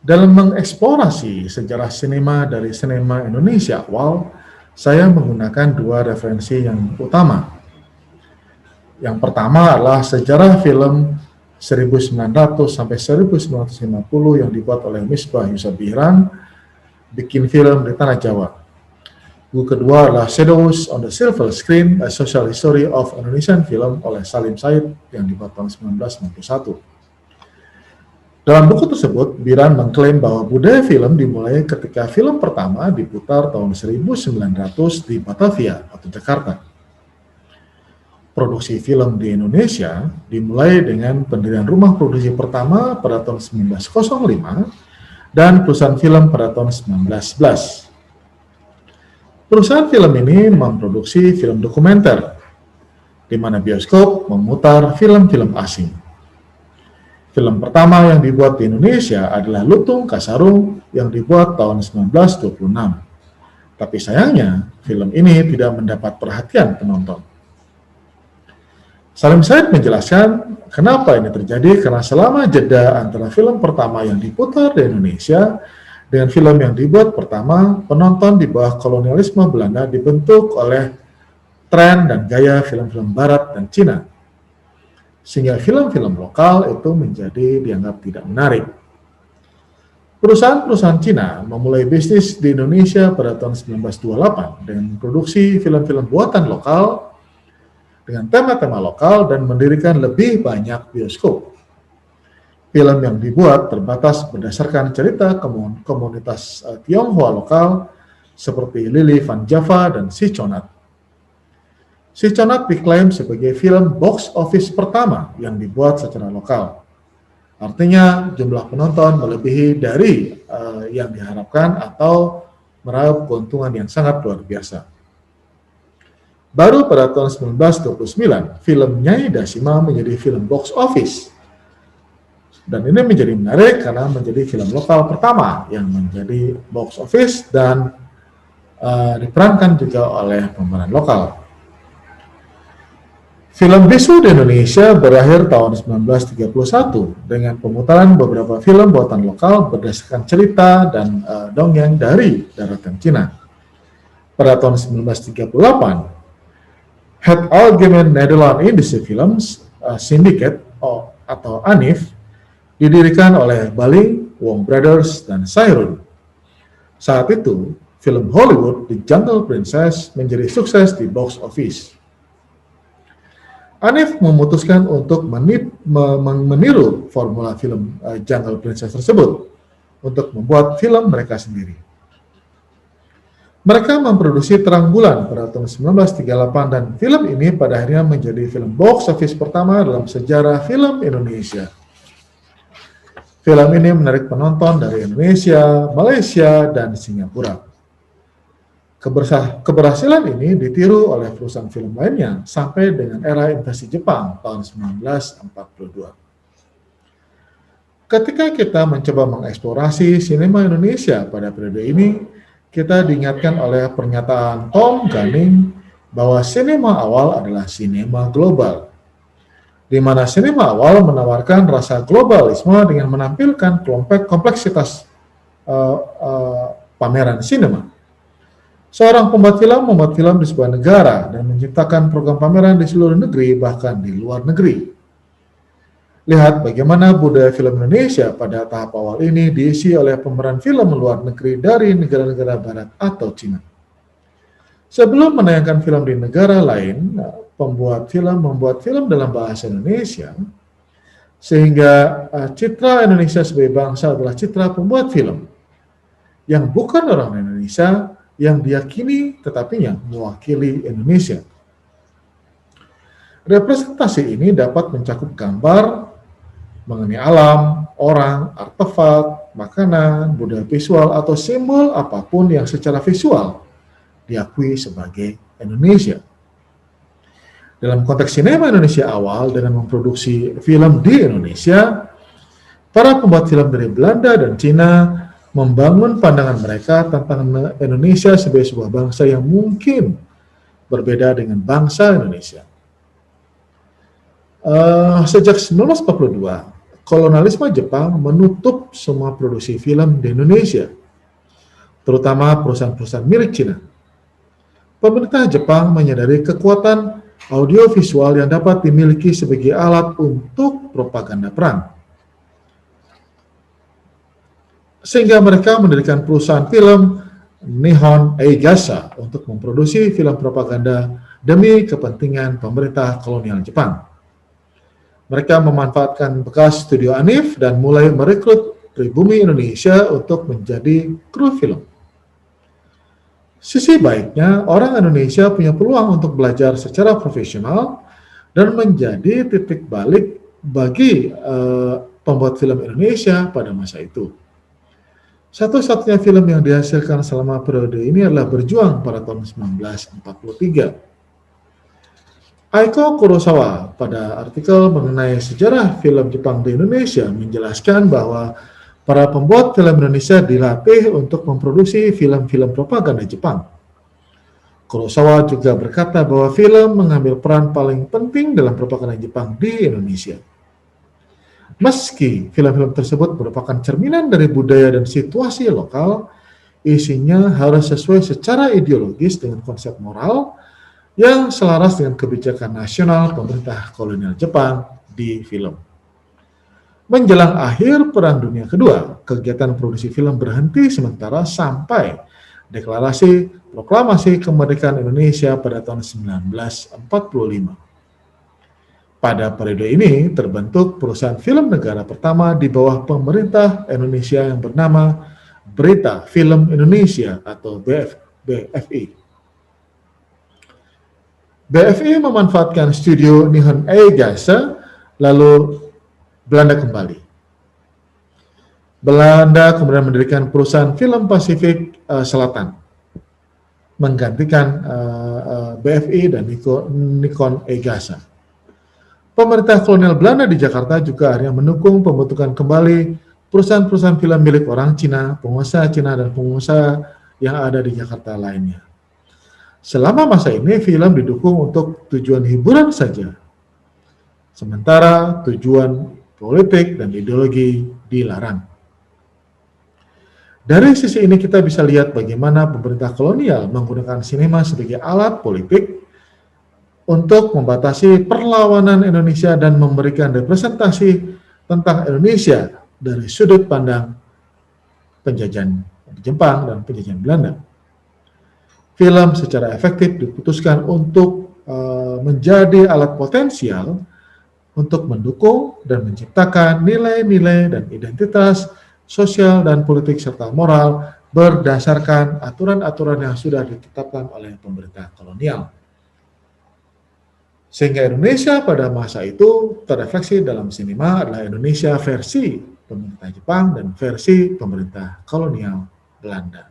Dalam mengeksplorasi sejarah sinema dari sinema Indonesia awal, saya menggunakan dua referensi yang utama. Yang pertama adalah sejarah film 1900 sampai 1950 yang dibuat oleh Misbah Yusabiran, bikin film di Tanah Jawa. Buku kedua adalah Shadows on the Silver Screen, A Social History of Indonesian Film oleh Salim Said yang dibuat tahun 1991. Dalam buku tersebut, Biran mengklaim bahwa budaya film dimulai ketika film pertama diputar tahun 1900 di Batavia atau Jakarta. Produksi film di Indonesia dimulai dengan pendirian rumah produksi pertama pada tahun 1905 dan perusahaan film pada tahun 1911. Perusahaan film ini memproduksi film dokumenter, di mana bioskop memutar film-film asing. Film pertama yang dibuat di Indonesia adalah Lutung Kasarung yang dibuat tahun 1926. Tapi sayangnya, film ini tidak mendapat perhatian penonton. Salim Said menjelaskan kenapa ini terjadi karena selama jeda antara film pertama yang diputar di Indonesia dengan film yang dibuat pertama, penonton di bawah kolonialisme Belanda dibentuk oleh tren dan gaya film-film Barat dan Cina, sehingga film-film lokal itu menjadi dianggap tidak menarik. Perusahaan-perusahaan Cina memulai bisnis di Indonesia pada tahun 1928 dengan memproduksi film-film buatan lokal dengan tema-tema lokal dan mendirikan lebih banyak bioskop. Film yang dibuat terbatas berdasarkan cerita komunitas Tionghoa lokal seperti Lili Van Java dan Si Conat. Si Conat diklaim sebagai film box office pertama yang dibuat secara lokal. Artinya jumlah penonton melebihi dari yang diharapkan atau meraup keuntungan yang sangat luar biasa. Baru pada tahun 1929, film Nyai Dasima menjadi film box office. Dan ini menjadi menarik karena menjadi film lokal pertama yang menjadi box office dan diperankan juga oleh pemeran lokal. Film bisu di Indonesia berakhir tahun 1931 dengan pemutaran beberapa film buatan lokal berdasarkan cerita dan dongeng dari daratan Cina. Pada tahun 1938, Het Algemeen Nederland Indische Films Syndicate atau ANIF didirikan oleh Baling, Wong Brothers, dan Sairun. Saat itu, film Hollywood The Jungle Princess menjadi sukses di box office. Anif memutuskan untuk meniru formula film Jungle Princess tersebut untuk membuat film mereka sendiri. Mereka memproduksi Terang Bulan pada tahun 1938 dan film ini pada akhirnya menjadi film box office pertama dalam sejarah film Indonesia. Film ini menarik penonton dari Indonesia, Malaysia, dan Singapura. Keberhasilan ini ditiru oleh perusahaan film lainnya sampai dengan era invasi Jepang tahun 1942. Ketika kita mencoba mengeksplorasi sinema Indonesia pada periode ini, kita diingatkan oleh pernyataan Tom Gunning bahwa sinema awal adalah sinema global, di mana sinema awal menawarkan rasa globalisme dengan menampilkan kompleksitas pameran sinema. Seorang pembuat film membuat film di sebuah negara dan menciptakan program pameran di seluruh negeri, bahkan di luar negeri. Lihat bagaimana budaya film Indonesia pada tahap awal ini diisi oleh pemeran film luar negeri dari negara-negara barat atau Cina. Sebelum menayangkan film di negara lain, pembuat film membuat film dalam bahasa Indonesia, sehingga citra Indonesia sebagai bangsa adalah citra pembuat film yang bukan orang Indonesia, yang diyakini tetapinya mewakili Indonesia. Representasi ini dapat mencakup gambar mengenai alam, orang, artefak, makanan, budaya visual, atau simbol apapun yang secara visual diakui sebagai Indonesia. Dalam konteks sinema Indonesia awal dengan memproduksi film di Indonesia, para pembuat film dari Belanda dan Cina membangun pandangan mereka tentang Indonesia sebagai sebuah bangsa yang mungkin berbeda dengan bangsa Indonesia. Sejak 1942, kolonialisme Jepang menutup semua produksi film di Indonesia, terutama perusahaan-perusahaan milik Cina. Pemerintah Jepang menyadari kekuatan audiovisual yang dapat dimiliki sebagai alat untuk propaganda perang, sehingga mereka mendirikan perusahaan film Nihon Eigasa untuk memproduksi film propaganda demi kepentingan pemerintah kolonial Jepang. Mereka memanfaatkan bekas studio ANIF dan mulai merekrut pribumi Indonesia untuk menjadi kru film. Sisi baiknya, orang Indonesia punya peluang untuk belajar secara profesional dan menjadi titik balik bagi pembuat film Indonesia pada masa itu. Satu-satunya film yang dihasilkan selama periode ini adalah Berjuang pada tahun 1943. Aiko Kurosawa pada artikel mengenai sejarah film Jepang di Indonesia menjelaskan bahwa para pembuat film Indonesia dilatih untuk memproduksi film-film propaganda Jepang. Kurosawa juga berkata bahwa film mengambil peran paling penting dalam propaganda Jepang di Indonesia. Meski film-film tersebut merupakan cerminan dari budaya dan situasi lokal, isinya harus sesuai secara ideologis dengan konsep moral yang selaras dengan kebijakan nasional pemerintah kolonial Jepang di film. Menjelang akhir Perang Dunia Kedua, kegiatan produksi film berhenti sementara sampai deklarasi proklamasi kemerdekaan Indonesia pada tahun 1945. Pada periode ini terbentuk perusahaan film negara pertama di bawah pemerintah Indonesia yang bernama Berita Film Indonesia atau BFI. BFI memanfaatkan studio Nihon Eigasa, lalu Belanda kembali. Belanda kemudian mendirikan perusahaan film Pasifik Selatan, menggantikan BFI dan Nikon Eigasa. Pemerintah kolonial Belanda di Jakarta juga akhirnya mendukung pembentukan kembali perusahaan-perusahaan film milik orang Cina, pengusaha Cina, dan pengusaha yang ada di Jakarta lainnya. Selama masa ini, film didukung untuk tujuan hiburan saja, sementara tujuan politik dan ideologi dilarang. Dari sisi ini kita bisa lihat bagaimana pemerintah kolonial menggunakan sinema sebagai alat politik untuk membatasi perlawanan Indonesia dan memberikan representasi tentang Indonesia dari sudut pandang penjajahan Jepang dan penjajahan Belanda. Film secara efektif diputuskan untuk menjadi alat potensial untuk mendukung dan menciptakan nilai-nilai dan identitas sosial dan politik serta moral berdasarkan aturan-aturan yang sudah ditetapkan oleh pemerintah kolonial. Sehingga Indonesia pada masa itu terrefleksi dalam sinema adalah Indonesia versi pemerintah Jepang dan versi pemerintah kolonial Belanda.